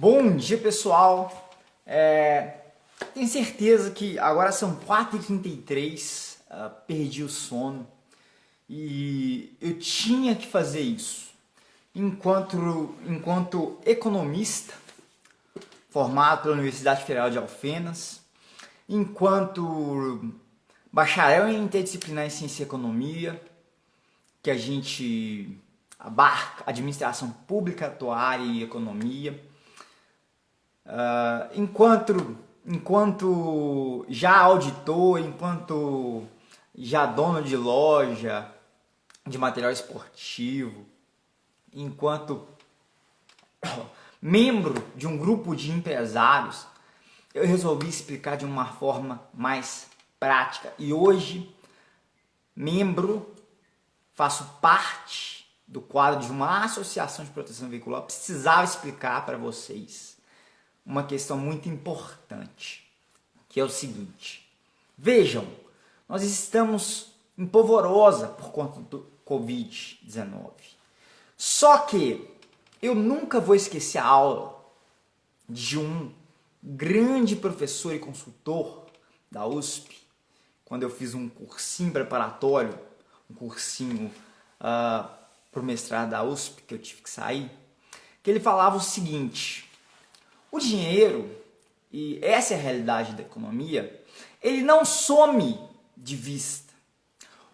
Bom dia, pessoal. Tenho certeza que agora são 4h33, perdi o sono e eu tinha que fazer isso. Enquanto economista, formado pela Universidade Federal de Alfenas, enquanto bacharel em interdisciplinar em Ciência e Economia, que a gente abarca administração pública, atuária e economia, enquanto já auditor, enquanto já dono de loja de material esportivo, enquanto membro de um grupo de empresários, eu resolvi explicar de uma forma mais prática. E hoje, faço parte do quadro de uma associação de proteção veicular, precisava explicar para vocês uma questão muito importante, que é o seguinte. Vejam, nós estamos em polvorosa por conta do Covid-19. Só que eu nunca vou esquecer a aula de um grande professor e consultor da USP, quando eu fiz um cursinho preparatório, um cursinho para o mestrado da USP, que eu tive que sair, que ele falava o seguinte: o dinheiro, e essa é a realidade da economia, ele não some de vista.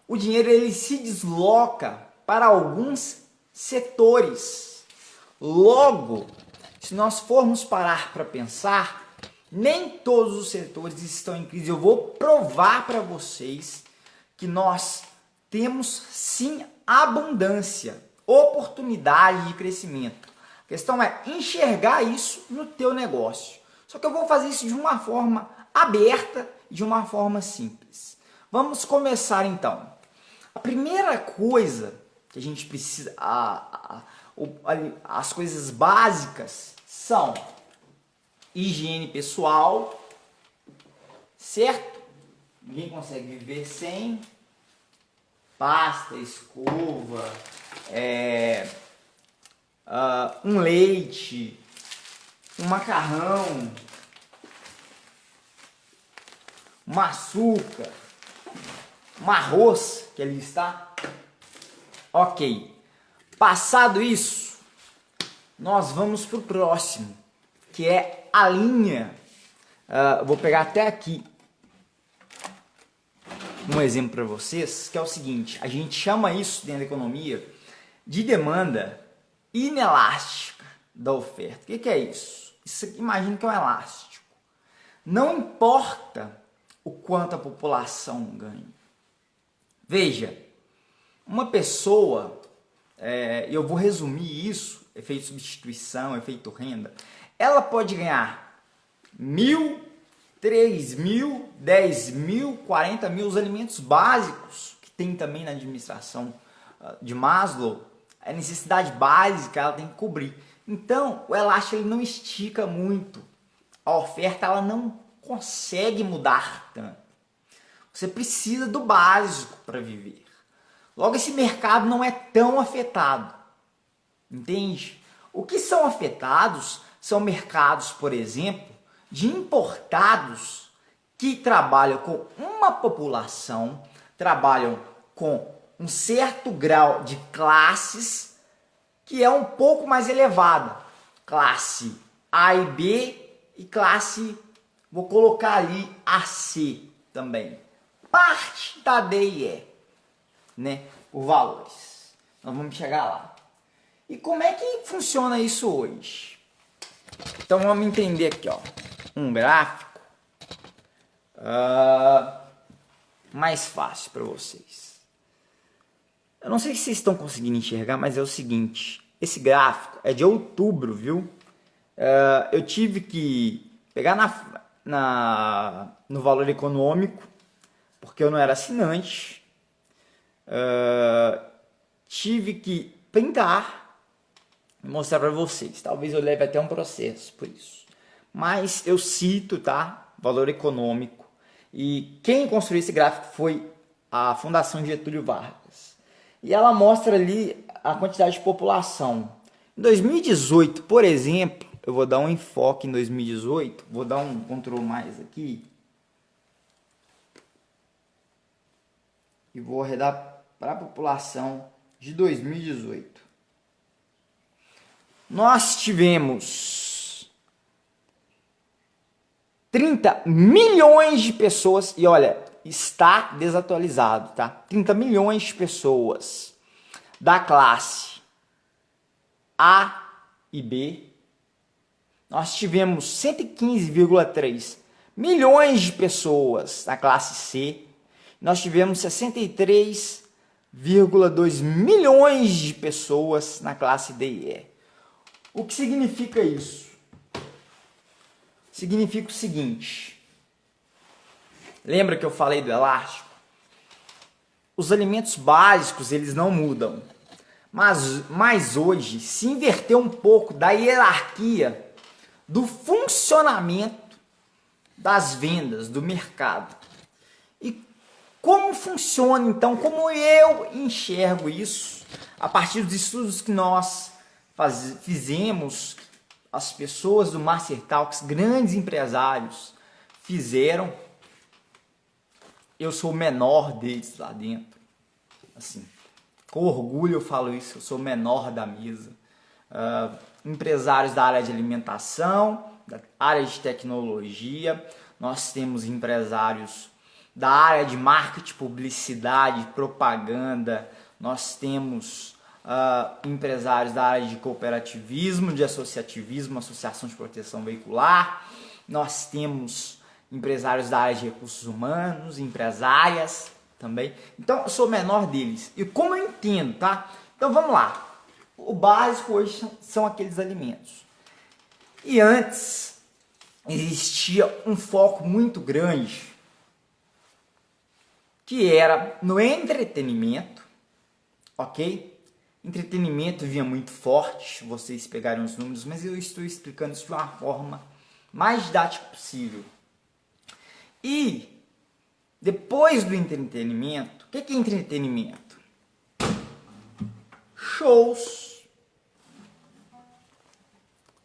O dinheiro ele se desloca para alguns setores. Logo, se nós formos parar para pensar, nem todos os setores estão em crise. Eu vou provar para vocês que nós temos sim abundância, oportunidade de crescimento. A questão é enxergar isso no teu negócio. Só que eu vou fazer isso de uma forma aberta e de uma forma simples. Vamos começar então. A primeira coisa que a gente precisa, as coisas básicas são higiene pessoal, certo? Ninguém consegue viver sem pasta, escova, um leite, um macarrão, um açúcar, um arroz, que ali está. Ok. Passado isso, nós vamos para o próximo, que é a linha. Vou pegar até aqui um exemplo para vocês, que é o seguinte: a gente chama isso dentro da economia de demanda inelástica da oferta. O que é isso? Imagina que é um elástico. Não importa o quanto a população ganha. Veja, uma pessoa, eu vou resumir isso, efeito substituição, efeito renda, ela pode ganhar 1.000, 3.000, 10.000, 40.000, os alimentos básicos, que tem também na administração de Maslow, a necessidade básica ela tem que cobrir. Então, o elástico ele não estica muito. A oferta ela não consegue mudar tanto. Você precisa do básico para viver. Logo, esse mercado não é tão afetado. Entende? O que são afetados são mercados, por exemplo, de importados que trabalham com uma população, trabalham com um certo grau de classes que é um pouco mais elevada. Classe A e B e classe, vou colocar ali AC também. Parte da D e E, né? Por valores. Nós vamos chegar lá. E como é que funciona isso hoje? Então vamos entender aqui, ó, um gráfico mais fácil para vocês. Eu não sei se vocês estão conseguindo enxergar, mas é o seguinte: esse gráfico é de outubro, viu? Eu tive que pegar no valor econômico, porque eu não era assinante. Tive que printar e mostrar para vocês. Talvez eu leve até um processo por isso. Mas eu cito, tá? Valor econômico. E quem construiu esse gráfico foi a Fundação Getúlio Vargas. E ela mostra ali a quantidade de população. Em 2018, por exemplo, eu vou dar um enfoque em 2018, vou dar um Ctrl mais aqui e vou arredar para a população de 2018. Nós tivemos 30 milhões de pessoas, e olha, está desatualizado, tá? 30 milhões de pessoas da classe A e B. Nós tivemos 115,3 milhões de pessoas na classe C. Nós tivemos 63,2 milhões de pessoas na classe D e E. O que significa isso? Significa o seguinte. Lembra que eu falei do elástico? Os alimentos básicos, eles não mudam. Mas hoje se inverteu um pouco da hierarquia do funcionamento das vendas, do mercado. E como funciona, então, como eu enxergo isso, a partir dos estudos que nós fizemos, as pessoas do Master Talks, grandes empresários, fizeram, eu sou o menor deles lá dentro, assim, com orgulho eu falo isso, eu sou o menor da mesa. Empresários da área de alimentação, da área de tecnologia, nós temos empresários da área de marketing, publicidade, propaganda, nós temos empresários da área de cooperativismo, de associativismo, associação de proteção veicular, nós temos empresários da área de recursos humanos, empresárias também. Então, eu sou o menor deles. E como eu entendo, tá? Então, vamos lá. O básico hoje são aqueles alimentos. E antes, existia um foco muito grande, que era no entretenimento, ok? Entretenimento vinha muito forte, vocês pegaram os números, mas eu estou explicando isso de uma forma mais didática possível. E depois do entretenimento, o que é entretenimento? Shows,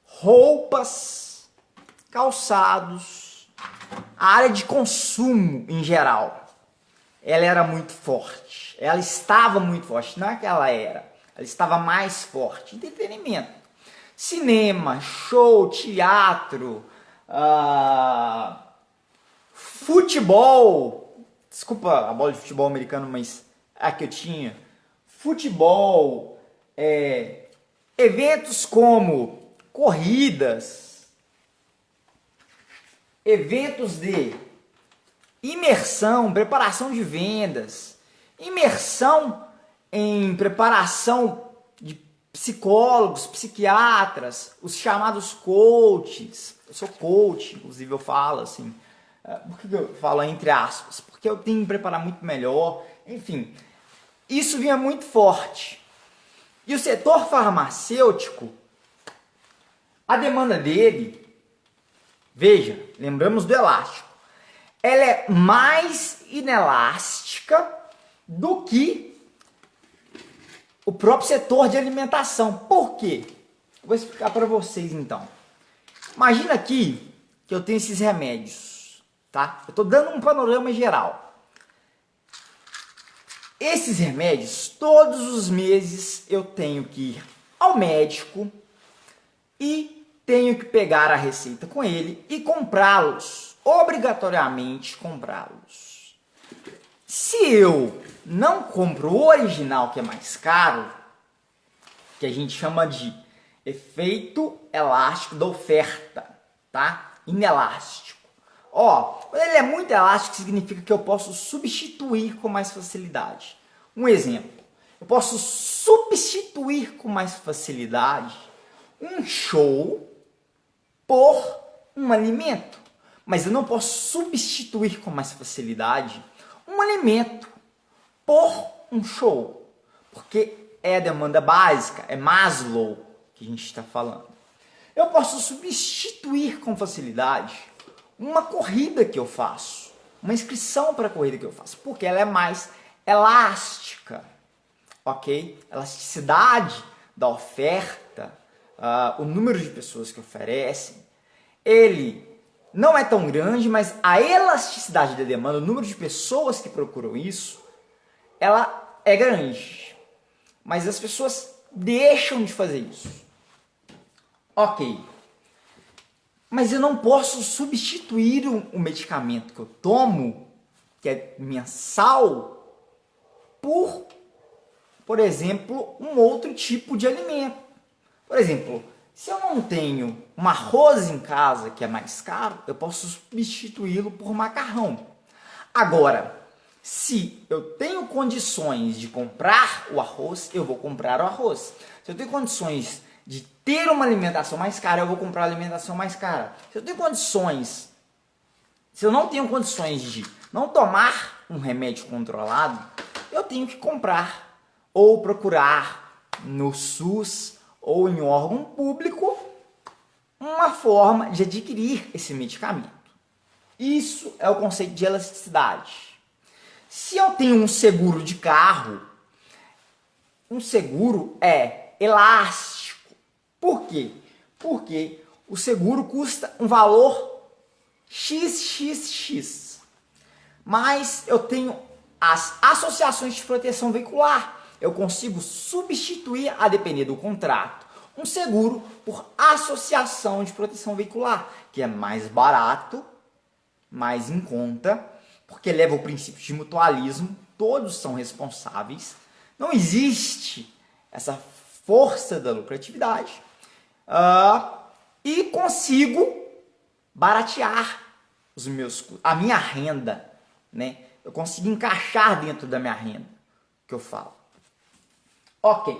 roupas, calçados, a área de consumo em geral, ela era muito forte, ela estava muito forte, não é que ela era, ela estava mais forte. Entretenimento, cinema, show, teatro, futebol, desculpa a bola de futebol americano, mas a que eu tinha, futebol, eventos como corridas, eventos de imersão, preparação de vendas, imersão em preparação de psicólogos, psiquiatras, os chamados coaches. Eu sou coach, inclusive eu falo assim. Por que eu falo entre aspas? Porque eu tenho que me preparar muito melhor. Enfim, isso vinha muito forte. E o setor farmacêutico, a demanda dele, veja, lembramos do elástico, ela é mais inelástica do que o próprio setor de alimentação. Por quê? Vou explicar para vocês então. Imagina aqui que eu tenho esses remédios, tá? Eu estou dando um panorama geral. Esses remédios, todos os meses eu tenho que ir ao médico e tenho que pegar a receita com ele e comprá-los, obrigatoriamente comprá-los. Se eu não compro o original, que é mais caro, que a gente chama de efeito elástico da oferta, tá? Inelástico. Quando ele é muito elástico, significa que eu posso substituir com mais facilidade. Um exemplo, eu posso substituir com mais facilidade um show por um alimento, mas eu não posso substituir com mais facilidade um alimento por um show, porque é a demanda básica, é Maslow que a gente está falando. Eu posso substituir com facilidade uma corrida que eu faço, uma inscrição para a corrida que eu faço, porque ela é mais elástica, ok? Elasticidade da oferta o número de pessoas que oferecem, ele não é tão grande, mas a elasticidade da demanda, o número de pessoas que procuram isso, ela é grande. Mas as pessoas deixam de fazer isso. Ok. Mas eu não posso substituir o medicamento que eu tomo, que é mensal, por exemplo, um outro tipo de alimento. Por exemplo, se eu não tenho um arroz em casa que é mais caro, eu posso substituí-lo por macarrão. Agora, se eu tenho condições de comprar o arroz, eu vou comprar o arroz. Se eu tenho condições de ter uma alimentação mais cara, eu vou comprar a alimentação mais cara. Se eu não tenho condições de não tomar um remédio controlado, eu tenho que comprar ou procurar no SUS ou em um órgão público uma forma de adquirir esse medicamento. Isso é o conceito de elasticidade. Se eu tenho um seguro de carro, um seguro é elástico. Por quê? Porque o seguro custa um valor XXX. Mas eu tenho as associações de proteção veicular. Eu consigo substituir, a depender do contrato, um seguro por associação de proteção veicular, que é mais barato, mais em conta, porque leva o princípio de mutualismo, todos são responsáveis, não existe essa força da lucratividade, e consigo baratear a minha renda, né? Eu consigo encaixar dentro da minha renda, que eu falo. Ok,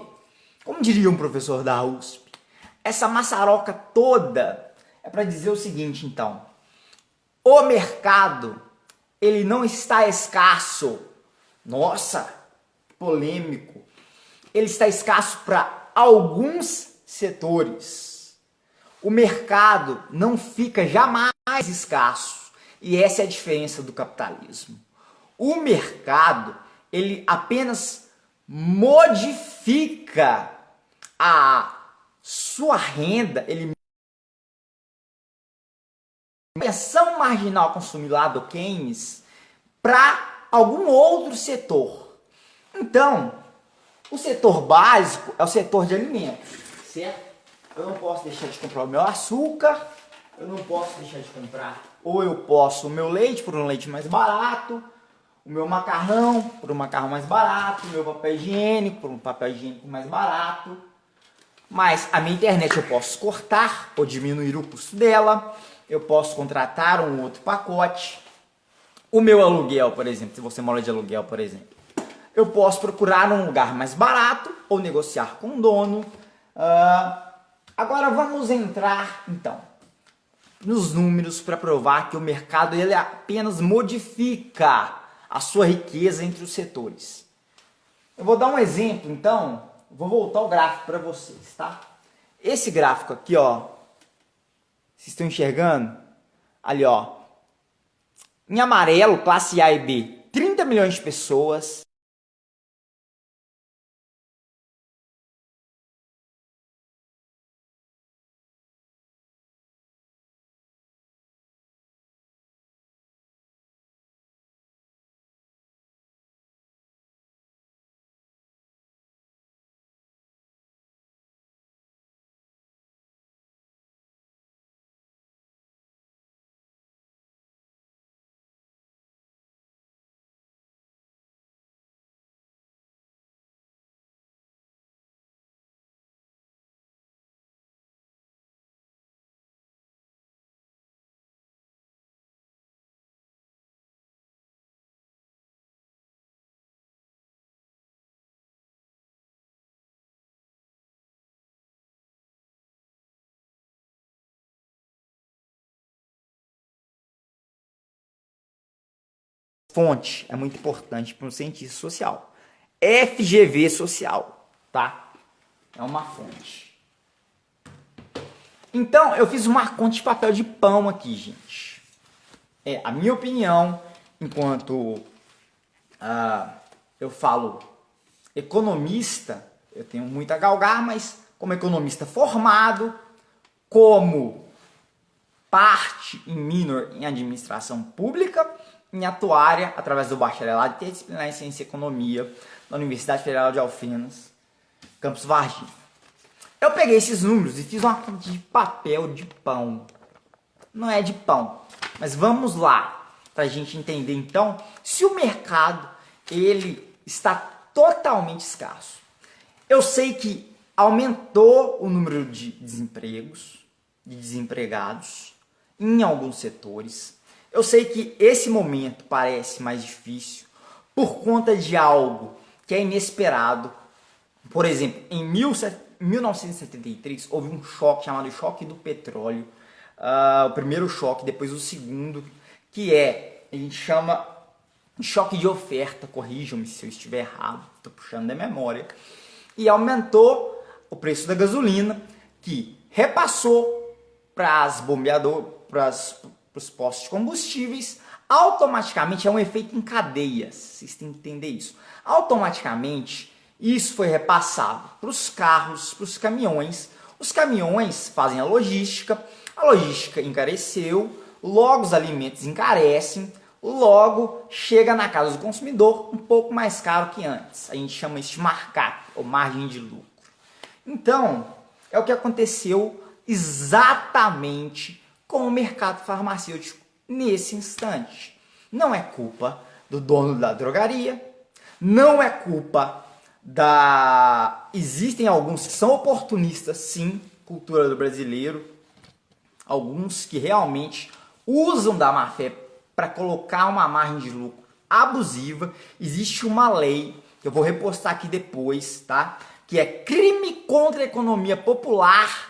como diria um professor da USP, essa maçaroca toda é para dizer o seguinte, então: o mercado, ele não está escasso. Nossa, polêmico. Ele está escasso para alguns setores. O mercado não fica jamais escasso. E essa é a diferença do capitalismo. O mercado, ele apenas modifica a sua renda, ele pressão marginal consumidor do Keynes para algum outro setor. Então, o setor básico é o setor de alimentos, certo? Eu não posso deixar de comprar o meu açúcar, eu não posso deixar de comprar, ou eu posso o meu leite por um leite mais barato, o meu macarrão por um macarrão mais barato, o meu papel higiênico por um papel higiênico mais barato. Mas a minha internet eu posso cortar ou diminuir o custo dela, eu posso contratar um outro pacote. O meu aluguel, por exemplo, se você mora de aluguel, por exemplo, eu posso procurar um lugar mais barato ou negociar com o dono. Agora vamos entrar, então, nos números para provar que o mercado ele apenas modifica a sua riqueza entre os setores. Eu vou dar um exemplo, então, vou voltar o gráfico para vocês, tá? Esse gráfico aqui, ó, vocês estão enxergando? Ali, ó, em amarelo, classe A e B, 30 milhões de pessoas. Fonte é muito importante para um cientista social. FGV social, tá? É uma fonte. Então, eu fiz uma conta de papel de pão aqui, gente. É a minha opinião, enquanto eu falo economista, eu tenho muito a galgar, mas como economista formado, como parte em minor em administração pública, em atuária através do bacharelado interdisciplinar em ciência e economia da Universidade Federal de Alfenas, campus Varginha. Eu peguei esses números e fiz uma conta de papel de pão. Não é de pão, mas vamos lá para a gente entender então se o mercado ele está totalmente escasso. Eu sei que aumentou o número de desempregos, de desempregados em alguns setores. Eu sei que esse momento parece mais difícil por conta de algo que é inesperado. Por exemplo, em 1973 houve um choque chamado choque do petróleo. O primeiro choque, depois o segundo, que a gente chama choque de oferta, corrijam-me se eu estiver errado, estou puxando da memória, e aumentou o preço da gasolina, que repassou para as bombeadoras, para os postos de combustíveis. Automaticamente é um efeito em cadeias, vocês têm que entender isso. Automaticamente isso foi repassado para os carros, para os caminhões. Os caminhões fazem a logística encareceu, logo os alimentos encarecem, logo chega na casa do consumidor um pouco mais caro que antes. A gente chama isso de markup, ou margem de lucro. Então, é o que aconteceu exatamente com o mercado farmacêutico nesse instante. Não é culpa do dono da drogaria, não é culpa Existem alguns que são oportunistas, sim, cultura do brasileiro, alguns que realmente usam da má fé para colocar uma margem de lucro abusiva. Existe uma lei, que eu vou repostar aqui depois, tá? Que é crime contra a economia popular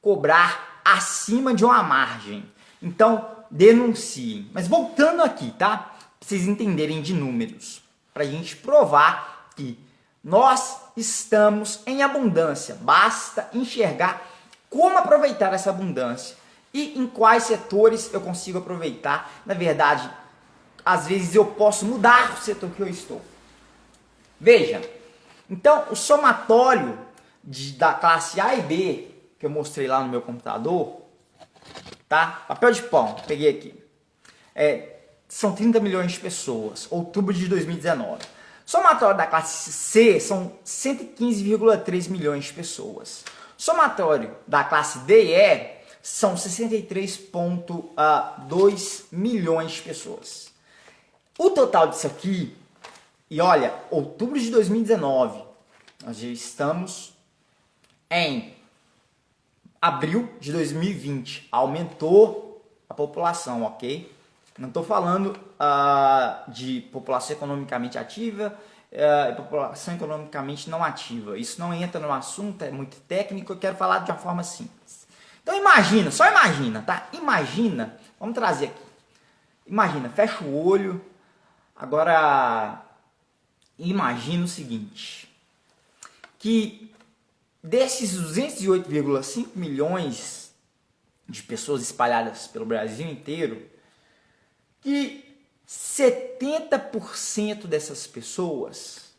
cobrar acima de uma margem. Então, denunciem. Mas voltando aqui, tá? Pra vocês entenderem de números, para a gente provar que nós estamos em abundância. Basta enxergar como aproveitar essa abundância e em quais setores eu consigo aproveitar. Na verdade, às vezes eu posso mudar o setor que eu estou. Veja, então o somatório da classe A e B, que eu mostrei lá no meu computador, tá? Papel de pão, peguei aqui. São 30 milhões de pessoas, outubro de 2019. Somatório da classe C são 115,3 milhões de pessoas. Somatório da classe D e E são 63,2 milhões de pessoas. O total disso aqui, e olha, outubro de 2019, nós já estamos em abril de 2020, aumentou a população, ok? Não estou falando de população economicamente ativa e população economicamente não ativa. Isso não entra no assunto, é muito técnico, eu quero falar de uma forma simples. Então imagina, só imagina, tá? Imagina, vamos trazer aqui. Imagina, fecha o olho, agora imagina o seguinte, que desses 208,5 milhões de pessoas espalhadas pelo Brasil inteiro, que 70% dessas pessoas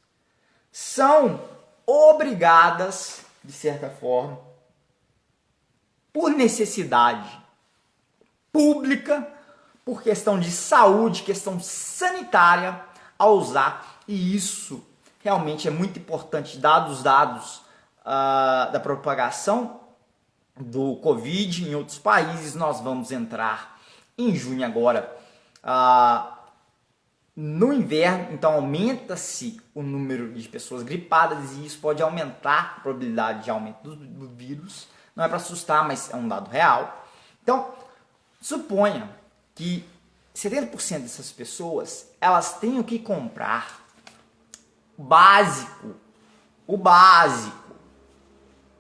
são obrigadas, de certa forma, por necessidade pública, por questão de saúde, questão sanitária, a usar. E isso realmente é muito importante, dados os dados da propagação do Covid em outros países. Nós vamos entrar em junho agora no inverno, então aumenta-se o número de pessoas gripadas e isso pode aumentar a probabilidade de aumento do vírus. Não é para assustar, mas é um dado real. Então, suponha que 70% dessas pessoas, elas tenham que comprar o básico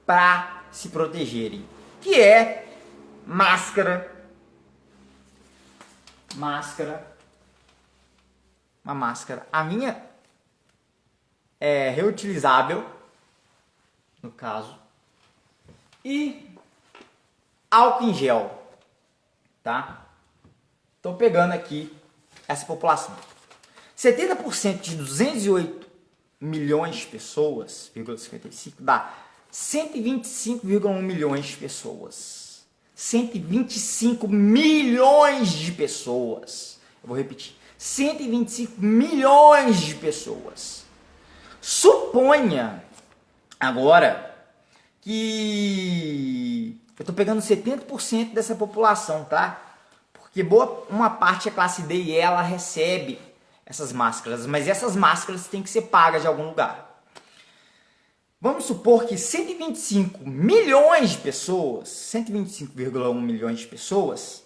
para se protegerem, que é máscara, uma máscara. A minha é reutilizável, no caso, e álcool em gel, tá? Estou pegando aqui essa população. 70% de 208 milhões de pessoas, 0,55, dá 125,1 milhões de pessoas. 125 milhões de pessoas. Eu vou repetir. 125 milhões de pessoas. Suponha agora que eu estou pegando 70% dessa população, tá? Porque uma parte é classe D e ela recebe essas máscaras, mas essas máscaras têm que ser pagas de algum lugar. Vamos supor que 125 milhões de pessoas, 125,1 milhões de pessoas,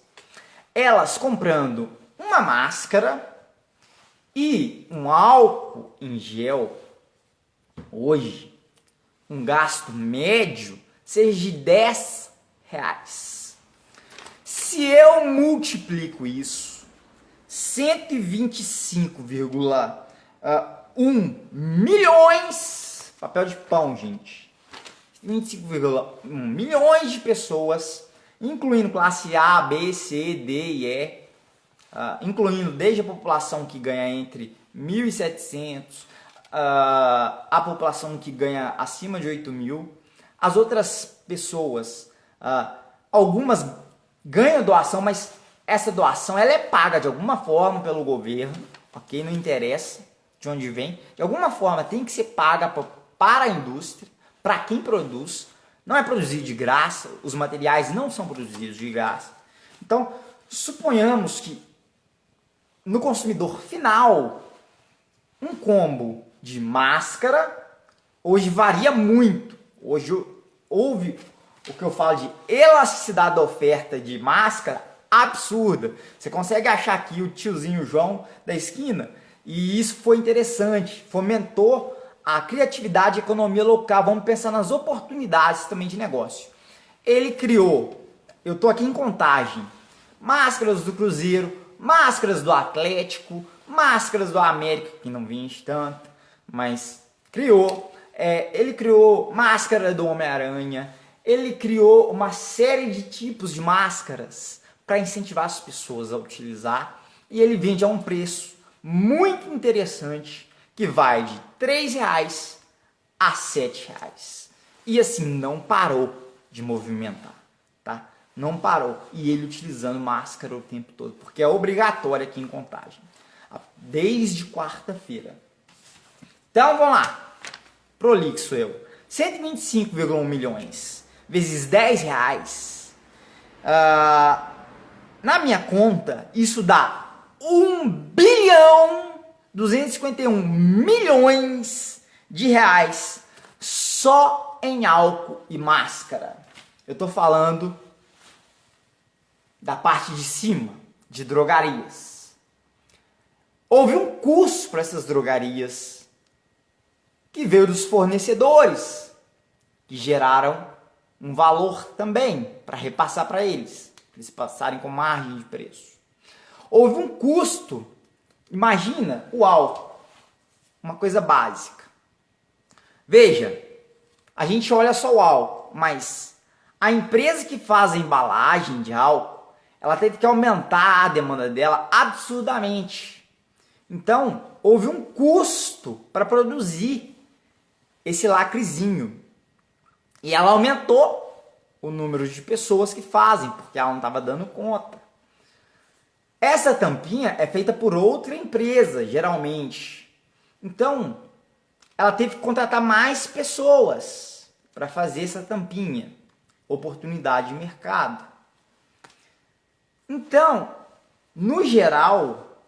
elas comprando uma máscara e um álcool em gel, hoje, um gasto médio seja de 10 reais. Se eu multiplico isso, 125,1 milhões, papel de pão, gente, 25,1 milhões de pessoas, incluindo classe A, B, C, D e E, incluindo desde a população que ganha entre 1.700, a população que ganha acima de 8.000, as outras pessoas, algumas ganham doação, mas essa doação ela é paga de alguma forma pelo governo, ok? Não interessa de onde vem, de alguma forma tem que ser paga para a indústria, para quem produz, não é produzido de graça, os materiais não são produzidos de graça. Então, suponhamos que no consumidor final, um combo de máscara, hoje varia muito. Hoje houve o que eu falo de elasticidade da oferta de máscara absurda. Você consegue achar aqui o tiozinho João da esquina e isso foi interessante, fomentou a criatividade e a economia local. Vamos pensar nas oportunidades também de negócio. Ele criou, eu estou aqui em Contagem, máscaras do Cruzeiro, máscaras do Atlético, máscaras do América, que não vende tanto, mas criou. Ele criou máscara do Homem-Aranha, ele criou uma série de tipos de máscaras para incentivar as pessoas a utilizar e ele vende a um preço muito interessante que vai de R$3 a R$7. E assim, não parou de movimentar, tá? Não parou. E ele utilizando máscara o tempo todo, porque é obrigatório aqui em Contagem, desde quarta-feira. Então, vamos lá. Prolixo eu. 125,1 milhões vezes R$10. Na minha conta, isso dá 1.251 milhões de reais só em álcool e máscara. Eu tô falando da parte de cima, de drogarias. Houve um custo para essas drogarias que veio dos fornecedores, que geraram um valor também para repassar para eles passarem com margem de preço. Houve um custo, imagina o álcool, uma coisa básica. Veja, a gente olha só o álcool, mas a empresa que faz a embalagem de álcool, ela teve que aumentar a demanda dela absurdamente. Então, houve um custo para produzir esse lacrezinho. E ela aumentou o número de pessoas que fazem, porque ela não estava dando conta. Essa tampinha é feita por outra empresa, geralmente. Então, ela teve que contratar mais pessoas para fazer essa tampinha. Oportunidade de mercado. Então, no geral,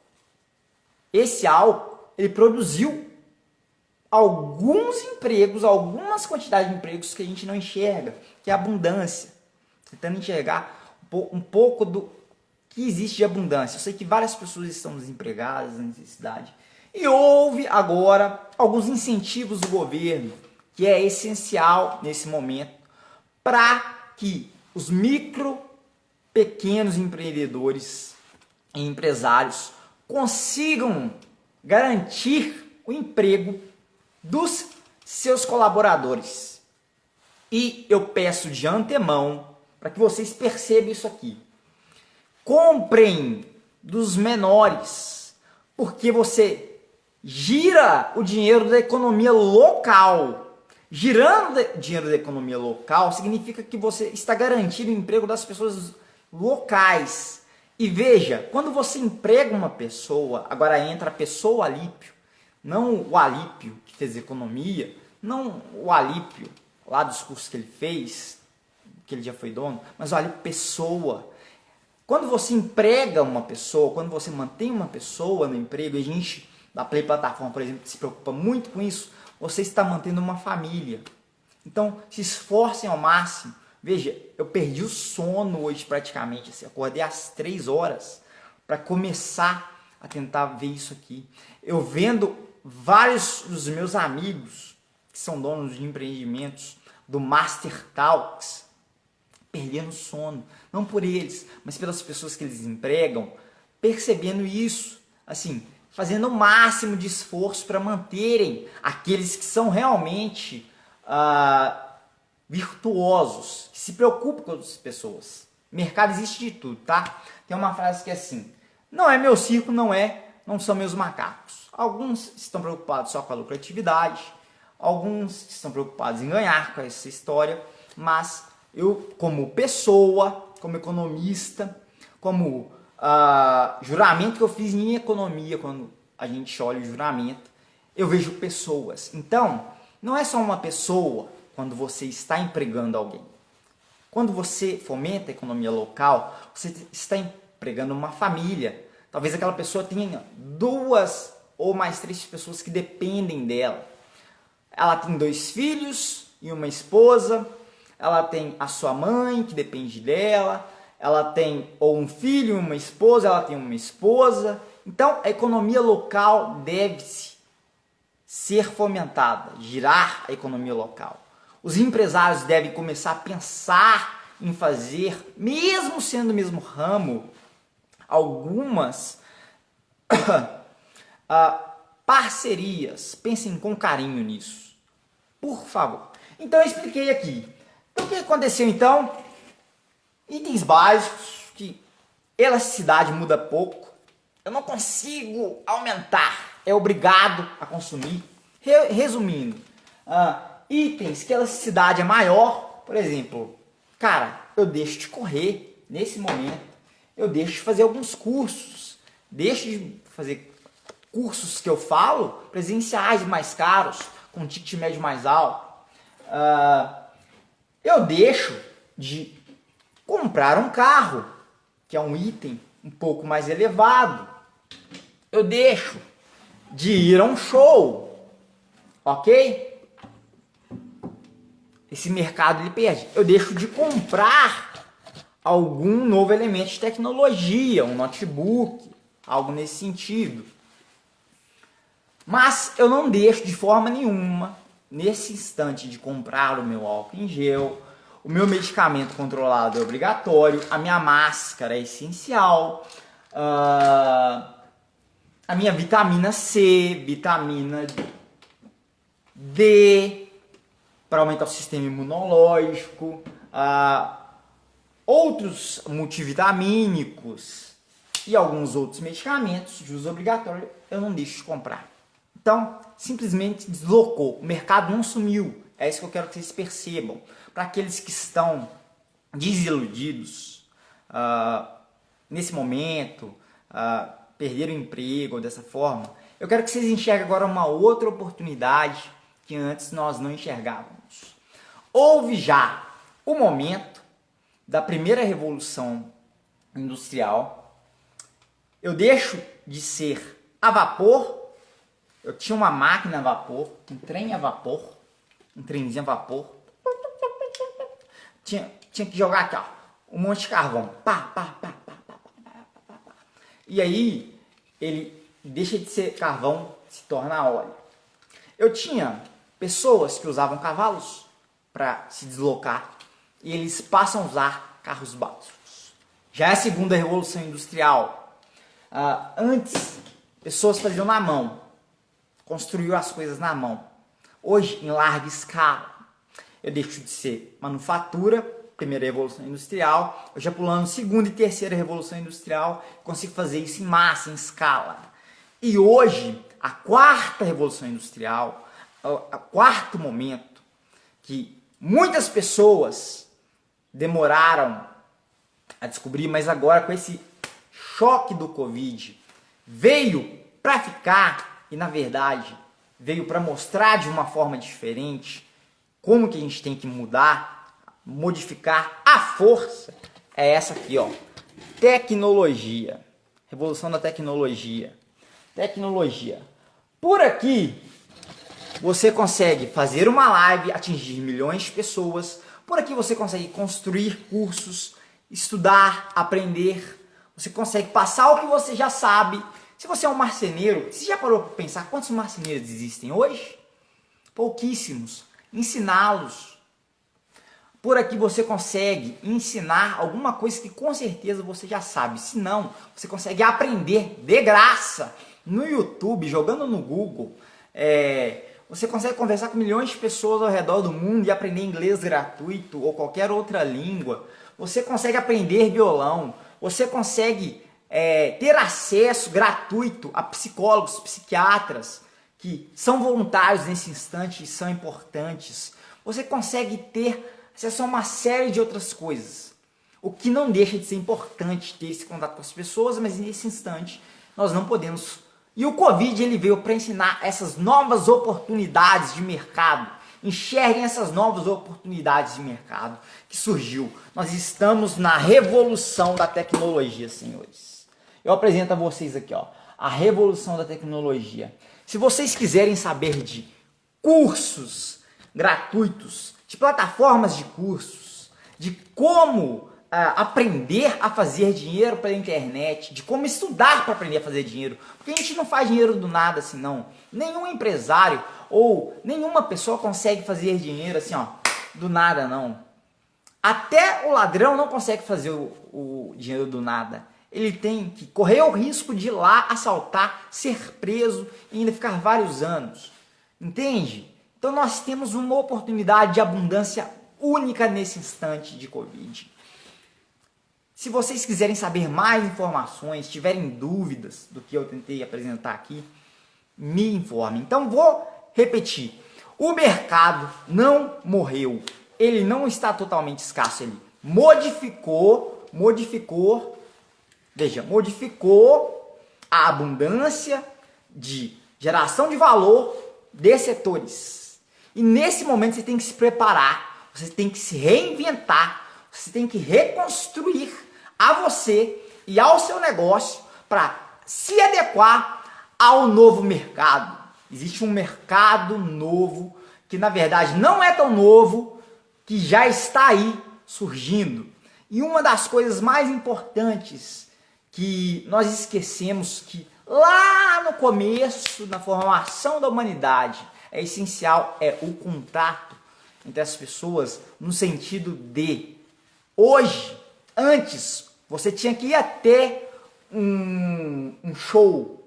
esse álcool, ele produziu alguns empregos, algumas quantidades de empregos que a gente não enxerga, que é abundância. Tentando enxergar um pouco do que existe de abundância. Eu sei que várias pessoas estão desempregadas, na necessidade. E houve agora alguns incentivos do governo, que é essencial nesse momento, para que os pequenos empreendedores e empresários consigam garantir o emprego dos seus colaboradores. E eu peço de antemão para que vocês percebam isso aqui. Comprem dos menores, porque você gira o dinheiro da economia local. Girando dinheiro da economia local significa que você está garantindo o emprego das pessoas locais. E veja, quando você emprega uma pessoa, agora entra a pessoa Alípio, não o Alípio que fez economia, não o Alípio lá dos cursos que ele fez, que ele já foi dono, mas o Alípio pessoa. Quando você emprega uma pessoa, quando você mantém uma pessoa no emprego, e a gente da Play Plataforma, por exemplo, se preocupa muito com isso, você está mantendo uma família. Então, se esforcem ao máximo. Veja, eu perdi o sono hoje praticamente, assim, acordei às 3 horas para começar a tentar ver isso aqui. Eu vendo vários dos meus amigos que são donos de empreendimentos do Master Talks perdendo sono, não por eles, mas pelas pessoas que eles empregam, percebendo isso, assim, fazendo o máximo de esforço para manterem aqueles que são realmente virtuosos, que se preocupam com as pessoas. Mercado existe de tudo, tá? Tem uma frase que é assim: não é meu circo, não são meus macacos. Alguns estão preocupados só com a lucratividade, alguns estão preocupados em ganhar com essa história, mas eu, como pessoa, como economista, como juramento que eu fiz em economia, quando a gente olha o juramento, eu vejo pessoas. Então, não é só uma pessoa quando você está empregando alguém. Quando você fomenta a economia local, você está empregando uma família. Talvez aquela pessoa tenha 2 ou mais 3 pessoas que dependem dela. Ela tem 2 filhos e uma esposa, ela tem a sua mãe que depende dela, ela tem ou um filho e uma esposa, ela tem uma esposa. Então, a economia local deve-se ser fomentada, girar a economia local. Os empresários devem começar a pensar em fazer, mesmo sendo o mesmo ramo, algumas parcerias. Pensem com carinho nisso, por favor. Então eu expliquei aqui. Então o que aconteceu então? Itens básicos, que elasticidade muda pouco. Eu não consigo aumentar, é obrigado a consumir. Resumindo, itens que a elasticidade é maior, por exemplo, cara, eu deixo de correr nesse momento, eu deixo de fazer alguns cursos, deixo de fazer cursos que eu falo, presenciais mais caros, com ticket médio mais alto. Eu deixo de comprar um carro, que é um item um pouco mais elevado. Eu deixo de ir a um show, ok? Esse mercado ele perde. Eu deixo de comprar algum novo elemento de tecnologia, um notebook, algo nesse sentido. Mas eu não deixo de forma nenhuma, nesse instante, de comprar o meu álcool em gel, o meu medicamento controlado é obrigatório, a minha máscara é essencial, a minha vitamina C, vitamina D, para aumentar o sistema imunológico, outros multivitamínicos e alguns outros medicamentos de uso obrigatório eu não deixo de comprar. Então, simplesmente deslocou. O mercado não sumiu. É isso que eu quero que vocês percebam. Para aqueles que estão desiludidos nesse momento, perderam o emprego dessa forma, eu quero que vocês enxerguem agora uma outra oportunidade que antes nós não enxergávamos. Houve já o momento da primeira revolução industrial. Eu deixo de ser a vapor. Eu tinha uma máquina a vapor, um trem a vapor, um trenzinho a vapor. Tinha que jogar aqui, ó, um monte de carvão. Pá, pá, pá, pá, pá, pá, pá, pá. E aí ele deixa de ser carvão, se torna óleo. Eu tinha pessoas que usavam cavalos para se deslocar e eles passam a usar carros básicos. Já é a segunda revolução industrial. Antes, pessoas faziam na mão, construiu as coisas na mão. Hoje, em larga escala, eu deixo de ser manufatura, primeira revolução industrial, eu já pulando segunda e terceira revolução industrial, consigo fazer isso em massa, em escala. E hoje, a quarta revolução industrial, o quarto momento, que muitas pessoas demoraram a descobrir, mas agora com esse choque do Covid veio para ficar e na verdade veio para mostrar de uma forma diferente como que a gente tem que mudar, modificar a força. É essa aqui, ó. Tecnologia. Revolução da tecnologia. Tecnologia. Por aqui você consegue fazer uma live, atingir milhões de pessoas. Por aqui você consegue construir cursos, estudar, aprender. Você consegue passar o que você já sabe. Se você é um marceneiro, você já parou para pensar quantos marceneiros existem hoje? Pouquíssimos. Ensiná-los. Por aqui você consegue ensinar alguma coisa que com certeza você já sabe. Se não, você consegue aprender de graça no YouTube, jogando no Google. Você consegue conversar com milhões de pessoas ao redor do mundo e aprender inglês gratuito ou qualquer outra língua. Você consegue aprender violão. Você consegue ter acesso gratuito a psicólogos, psiquiatras que são voluntários nesse instante e são importantes. Você consegue ter acesso a uma série de outras coisas. O que não deixa de ser importante ter esse contato com as pessoas, mas nesse instante nós não podemos. E o Covid ele veio para ensinar essas novas oportunidades de mercado. Enxerguem essas novas oportunidades de mercado que surgiu. Nós estamos na revolução da tecnologia, senhores. Eu apresento a vocês aqui, ó, a revolução da tecnologia. Se vocês quiserem saber de cursos gratuitos, de plataformas de cursos, de como aprender a fazer dinheiro pela internet, de como estudar para aprender a fazer dinheiro, porque a gente não faz dinheiro do nada assim não. Nenhum empresário ou nenhuma pessoa consegue fazer dinheiro assim, ó, do nada não. Até o ladrão não consegue fazer o dinheiro do nada. Ele tem que correr o risco de ir lá assaltar, ser preso e ainda ficar vários anos. Entende? Então nós temos uma oportunidade de abundância única nesse instante de Covid. Se vocês quiserem saber mais informações, tiverem dúvidas do que eu tentei apresentar aqui, me informem. Então vou repetir. O mercado não morreu. Ele não está totalmente escasso. Ele modificou a abundância de geração de valor de setores. E nesse momento você tem que se preparar, você tem que se reinventar, você tem que reconstruir a você e ao seu negócio para se adequar ao novo mercado. Existe um mercado novo que na verdade não é tão novo, que já está aí surgindo. E uma das coisas mais importantes que nós esquecemos que lá no começo, na formação da humanidade, é essencial, é o contato entre as pessoas, no sentido de hoje, antes, você tinha que ir até um show,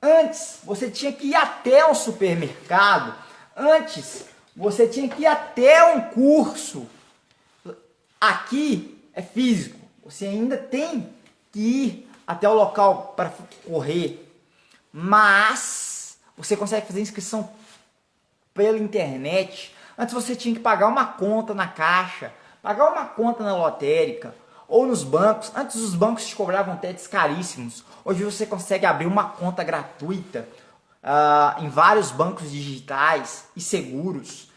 antes você tinha que ir até um supermercado, antes você tinha que ir até um curso. Aqui é físico, você ainda tem que ir até o local para correr, mas você consegue fazer inscrição pela internet. Antes você tinha que pagar uma conta na caixa, pagar uma conta na lotérica ou nos bancos. Antes os bancos te cobravam TEDs caríssimos. Hoje você consegue abrir uma conta gratuita em vários bancos digitais e seguros.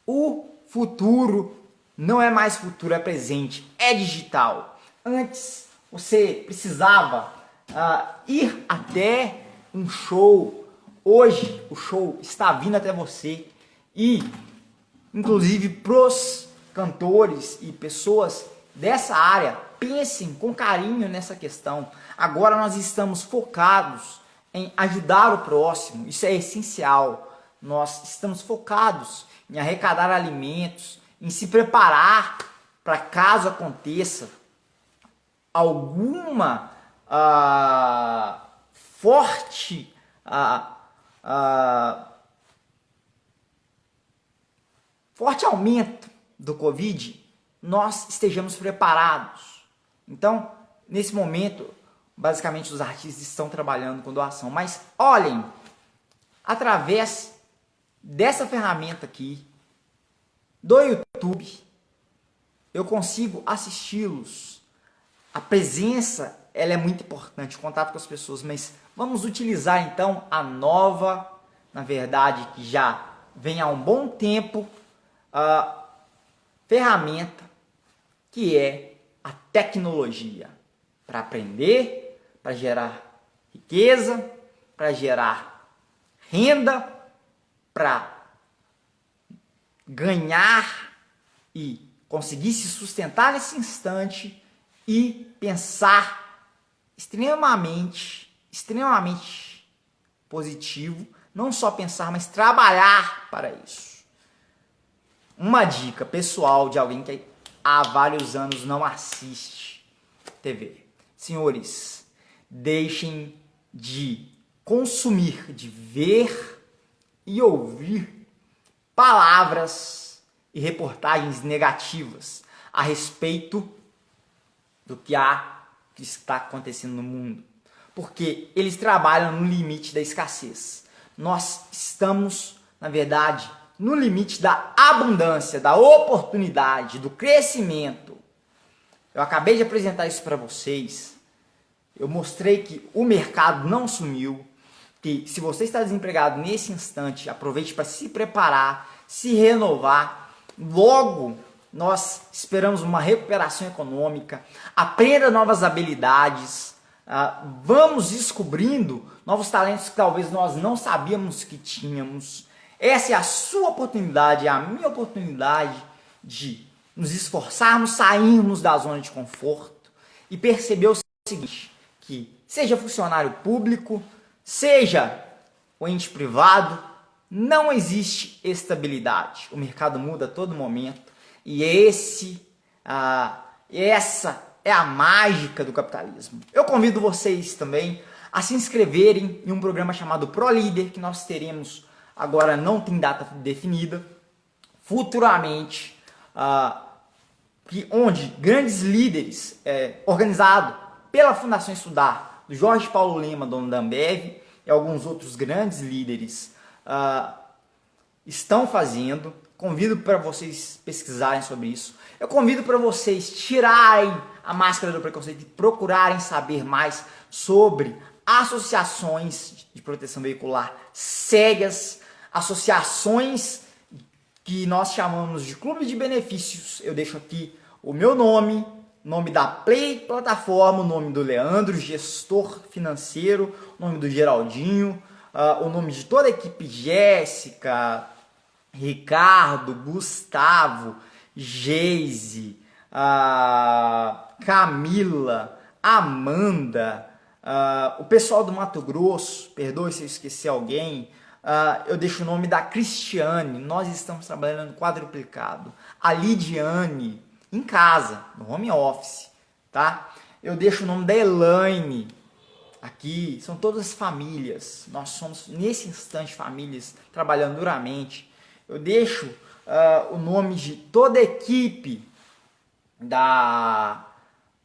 O futuro não é mais futuro, é presente, é digital. Antes você precisava ir até um show. Hoje o show está vindo até você e, inclusive, pros cantores e pessoas dessa área, pensem com carinho nessa questão. Agora nós estamos focados em ajudar o próximo, isso é essencial. Nós estamos focados em arrecadar alimentos, em se preparar para caso aconteça alguma forte aumento do Covid, nós estejamos preparados. Então, nesse momento, basicamente os artistas estão trabalhando com doação, mas olhem, através dessa ferramenta aqui, do YouTube, eu consigo assisti-los. A presença, ela é muito importante, o contato com as pessoas, mas vamos utilizar então a nova, na verdade, que já vem há um bom tempo, a ferramenta que é a tecnologia para aprender, para gerar riqueza, para gerar renda, para ganhar e conseguir se sustentar nesse instante e pensar extremamente positivo, não só pensar, mas trabalhar para isso. Uma dica pessoal de alguém que há vários anos não assiste TV. Senhores, deixem de consumir, de ver e ouvir palavras e reportagens negativas a respeito do que está acontecendo no mundo. Porque eles trabalham no limite da escassez. Nós estamos, na verdade, no limite da abundância, da oportunidade, do crescimento. Eu acabei de apresentar isso para vocês. Eu mostrei que o mercado não sumiu, que se você está desempregado nesse instante, aproveite para se preparar, se renovar. Logo, nós esperamos uma recuperação econômica, aprenda novas habilidades, vamos descobrindo novos talentos que talvez nós não sabíamos que tínhamos. Essa é a sua oportunidade, é a minha oportunidade de nos esforçarmos, sairmos da zona de conforto e perceber o seguinte, que seja funcionário público, seja o ente privado, não existe estabilidade. O mercado muda a todo momento e essa é a mágica do capitalismo. Eu convido vocês também a se inscreverem em um programa chamado ProLíder, que nós teremos, agora não tem data definida, futuramente, onde grandes líderes, organizado pela Fundação Estudar, do Jorge Paulo Lema, dono da Ambev, e alguns outros grandes líderes estão fazendo. Convido para vocês pesquisarem sobre isso. Eu convido para vocês tirarem a máscara do preconceito e procurarem saber mais sobre associações de proteção veicular sérias, associações que nós chamamos de clubes de benefícios. Eu deixo aqui o meu nome da Play Plataforma, o nome do Leandro, gestor financeiro, o nome do Geraldinho, o nome de toda a equipe, Jéssica, Ricardo, Gustavo, Geise, Camila, Amanda, o pessoal do Mato Grosso, perdoe se eu esqueci alguém, eu deixo o nome da Cristiane, nós estamos trabalhando quadruplicado, a Lidiane, em casa, no home office, tá? Eu deixo o nome da Elaine, aqui, são todas famílias, nós somos nesse instante famílias, trabalhando duramente. Eu deixo o nome de toda a equipe da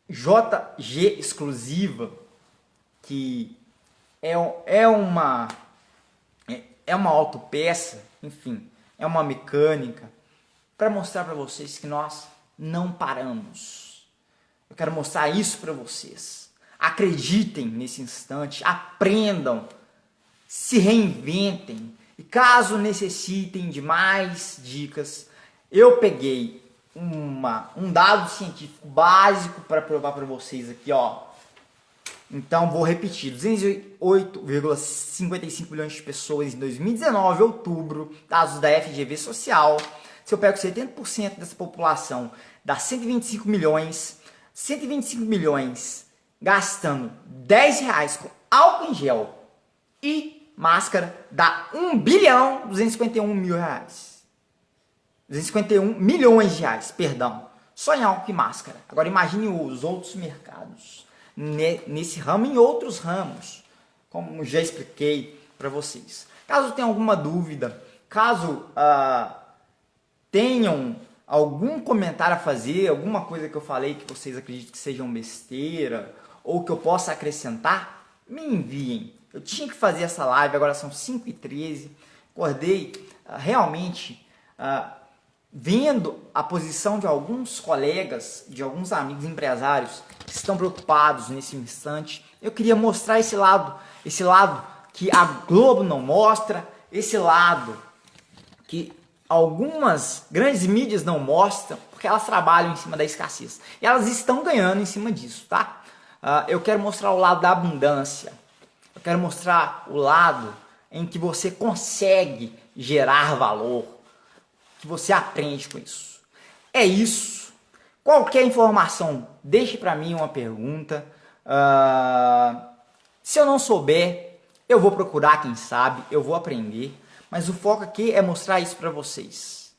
JG Exclusiva, que é uma autopeça, enfim, é uma mecânica, para mostrar para vocês que nós não paramos. Eu quero mostrar isso para vocês. Acreditem nesse instante, aprendam, se reinventem. E caso necessitem de mais dicas, eu peguei um dado científico básico para provar para vocês aqui, ó. Então vou repetir, 208,55 milhões de pessoas em 2019, outubro, dados da FGV Social. Se eu pego 70% dessa população, dá 125 milhões, 125 milhões gastando R$10 com álcool em gel e máscara, dá 1.251.000 reais. 251 milhões de reais, perdão, só em álcool e máscara. Agora imagine os outros mercados, nesse ramo e em outros ramos, como já expliquei para vocês. Caso tenham alguma dúvida, caso tenham algum comentário a fazer, alguma coisa que eu falei que vocês acreditam que sejam besteira, ou que eu possa acrescentar, me enviem. Eu tinha que fazer essa live, agora são 5h13, acordei realmente vendo a posição de alguns colegas, de alguns amigos empresários que estão preocupados nesse instante, eu queria mostrar esse lado que a Globo não mostra, esse lado que algumas grandes mídias não mostram, porque elas trabalham em cima da escassez. E elas estão ganhando em cima disso, tá? Eu quero mostrar o lado da abundância. Eu quero mostrar o lado em que você consegue gerar valor, que você aprende com isso. É isso. Qualquer informação, deixe para mim uma pergunta. Se eu não souber, eu vou procurar quem sabe, eu vou aprender. Mas o foco aqui é mostrar isso para vocês.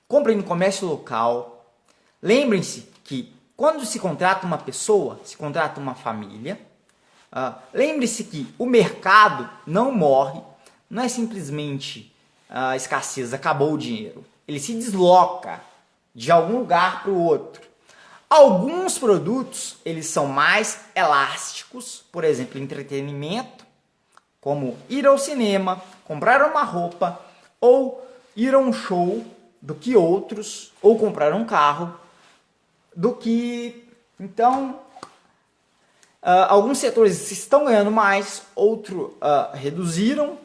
Comprem no comércio local. Lembrem-se que quando se contrata uma pessoa, se contrata uma família, lembre-se que o mercado não morre, não é simplesmente escassez, acabou o dinheiro. Ele se desloca de algum lugar para o outro. Alguns produtos, eles são mais elásticos, por exemplo, entretenimento, como ir ao cinema, comprar uma roupa, ou ir a um show, do que outros, ou comprar um carro, do que... Então, alguns setores estão ganhando mais, outros reduziram,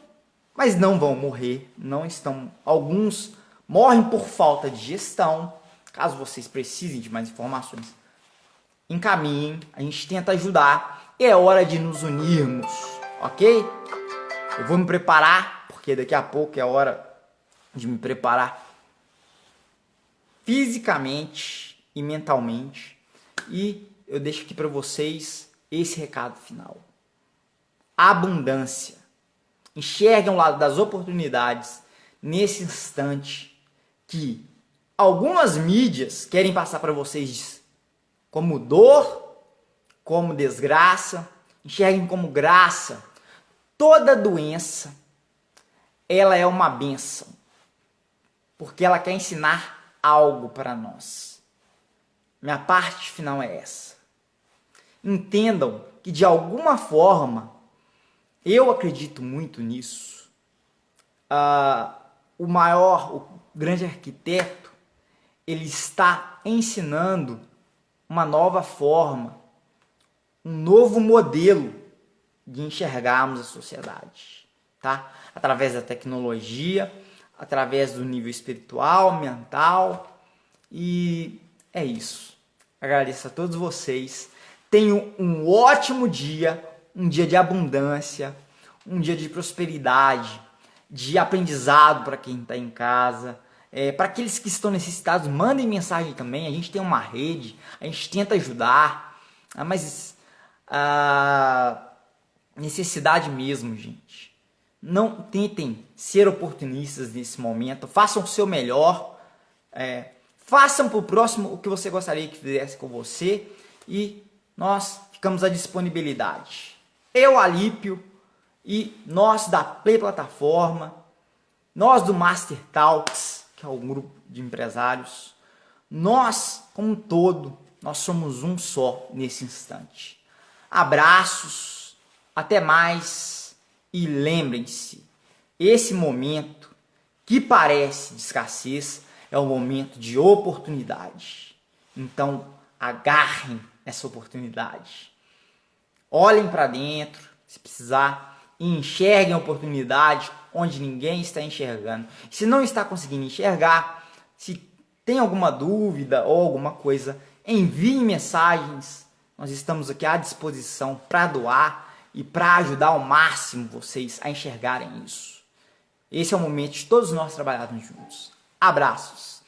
mas não vão morrer, não estão... Alguns morrem por falta de gestão. Caso vocês precisem de mais informações, encaminhem, a gente tenta ajudar. É hora de nos unirmos, ok? Eu vou me preparar, porque daqui a pouco é hora de me preparar fisicamente e mentalmente. E eu deixo aqui para vocês esse recado final. Abundância. Enxerguem o lado das oportunidades nesse instante que algumas mídias querem passar para vocês como dor, como desgraça. Enxerguem como graça. Toda doença, ela é uma bênção, porque ela quer ensinar algo para nós. Minha parte final é essa. Entendam que de alguma forma, eu acredito muito nisso. O grande arquiteto, ele está ensinando uma nova forma, um novo modelo de enxergarmos a sociedade, tá? Através da tecnologia, através do nível espiritual, mental, e é isso. Agradeço a todos vocês. Tenham um ótimo dia, um dia de abundância, um dia de prosperidade, de aprendizado para quem está em casa. Para aqueles que estão necessitados, mandem mensagem também. A gente tem uma rede, a gente tenta ajudar, mas necessidade mesmo, gente. Não tentem ser oportunistas nesse momento. Façam o seu melhor. Façam para o próximo o que você gostaria que fizesse com você. E nós ficamos à disponibilidade. Eu, Alípio, e nós da Play Plataforma, nós do Master Talks, que é o grupo de empresários, nós, como um todo, nós somos um só nesse instante. Abraços, até mais, e lembrem-se, esse momento que parece de escassez é um momento de oportunidade. Então, agarrem essa oportunidade. Olhem para dentro, se precisar, e enxerguem a oportunidade onde ninguém está enxergando. Se não está conseguindo enxergar, se tem alguma dúvida ou alguma coisa, enviem mensagens. Nós estamos aqui à disposição para doar e para ajudar ao máximo vocês a enxergarem isso. Esse é o momento de todos nós trabalharmos juntos. Abraços!